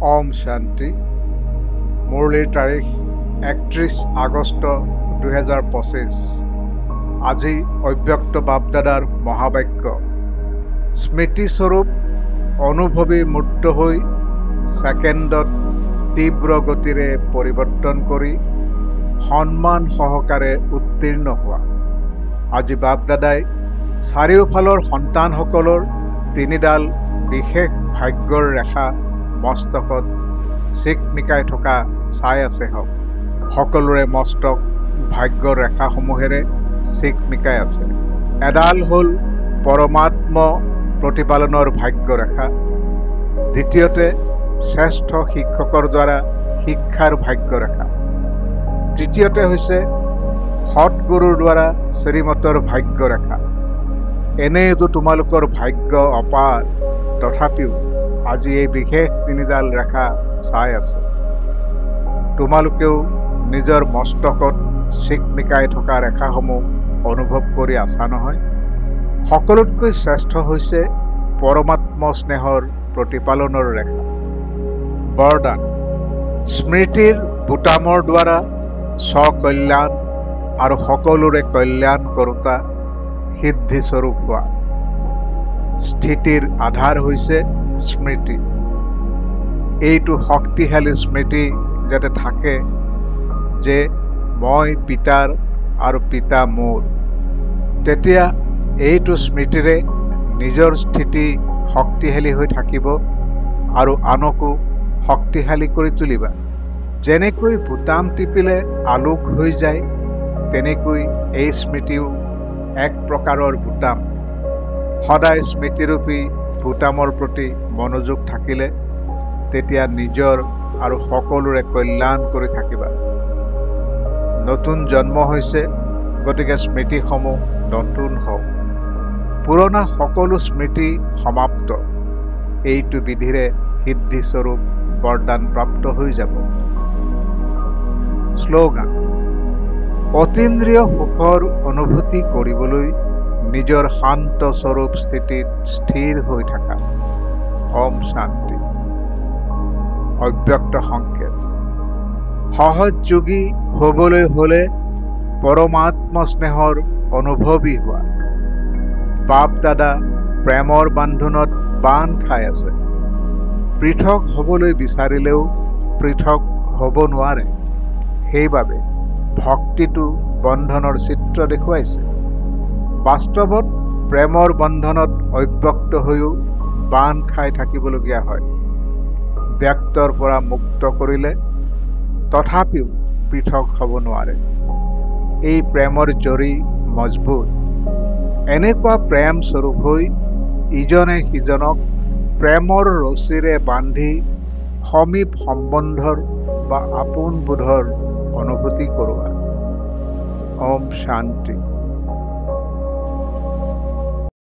ওম শান্তি। মুৰলীৰ তাৰিখ 31 আগষ্ট 2025। আজি অব্যক্ত বাপদাদাৰ মহাবাক্য। স্মৃতিস্বৰূপ অনুভৱী মূৰ্ত হৈ ছেকেণ্ডত তীব্ৰ গতিৰে পৰিৱৰ্তন কৰি সন্মান সহকাৰে উত্তীৰ্ণ হোৱা। আজি বাপদাদাই চাৰিওফালৰ সন্তানসকলৰ তিনিডাল বিশেষ ভাগ্যৰ ৰেখা মস্তকত চিকমিকাই থকা চাই আছে হওক। সকলোৰে মস্তক ভাগ্যৰ ৰেখাসমূহেৰে চিকমিকাই আছে। এডাল হ'ল পৰমাত্ম প্ৰতিপালনৰ ভাগ্য ৰেখা। দ্বিতীয়তে শ্ৰেষ্ঠ শিক্ষকৰ দ্বাৰা শিক্ষাৰ ভাগ্য ৰেখা। তৃতীয়তে হৈছে সৎগুৰুৰ দ্বাৰা শ্ৰীমতৰ ভাগ্য ৰেখা। এনেইতো তোমালোকৰ ভাগ্য অপাৰ, তথাপিও আজি এই বিশেষ তিনিডাল ৰেখা চাই আছে। তোমালোকেও নিজৰ মস্তকত চিকমিকাই থকা ৰেখাসমূহ অনুভৱ কৰি আছা নহয়? সকলোতকৈ শ্ৰেষ্ঠ হৈছে পৰমাত্ম স্নেহৰ প্ৰতিপালনৰ ৰেখা। বৰদান: স্মৃতিৰ বুটামৰ দ্বাৰা স্বকল্যাণ আৰু সকলোৰে কল্যাণ কৰোতা সিদ্ধিস্বৰূপ হোৱা। স্থিতিৰ আধাৰ হৈছে স্মৃতি। এইটো শক্তিশালী স্মৃতি যাতে থাকে যে মই পিতাৰ আৰু পিতা মোৰ, তেতিয়া এইটো স্মৃতিৰে নিজৰ স্থিতি শক্তিশালী হৈ থাকিব আৰু আনকো শক্তিশালী কৰি তুলিবা। যেনেকৈ বুটাম টিপিলে আলোক হৈ যায়, তেনেকৈ এই স্মৃতিও এক প্ৰকাৰৰ বুটাম। সদায় স্মৃতিৰূপী বুটামৰ প্ৰতি মনোযোগ থাকিলে তেতিয়া নিজৰ আৰু সকলোৰে কল্যাণ কৰি থাকিবা। নতুন জন্ম হৈছে, গতিকে স্মৃতিসমূহ নতুন হওক। পুৰণা সকলো স্মৃতি সমাপ্ত। এইটো বিধিৰে সিদ্ধিস্বৰূপ বৰদান প্ৰাপ্ত হৈ যাব। শ্লোগান: অতীন্দ্ৰিয় সুখৰ অনুভূতি কৰিবলৈ নিজৰ শান্ত স্বৰূপ স্থিতিত স্থিৰ হৈ থকা। ওম শান্তি। অব্যক্ত সংকেত: সহযোগী হ'বলৈ হলে পৰমাত্ম স্নেহৰ অনুভৱী হোৱা। বাপ দাদা প্ৰেমৰ বান্ধোনত বান্ধ খাই আছে। পৃথক হ'বলৈ বিচাৰিলেও পৃথক হ'ব নোৱাৰে। সেইবাবে ভক্তিটো বন্ধনৰ চিত্ৰ দেখুৱাইছে। বাস্তৱত প্ৰেমৰ বন্ধনত অব্যক্ত হৈও বান্ধ খাই থাকিবলগীয়া হয়। ব্যক্তৰ পৰা মুক্ত কৰিলে তথাপিও পৃথক হ'ব নোৱাৰে। এই প্ৰেমৰ জৰি মজবুত। এনেকুৱা প্ৰেম স্বৰূপ হৈ ইজনে সিজনক প্ৰেমৰ ৰছীৰে বান্ধি সমীপ সম্বন্ধৰ বা আপোন বোধৰ অনুভূতি কৰোৱা। ওম শান্তি।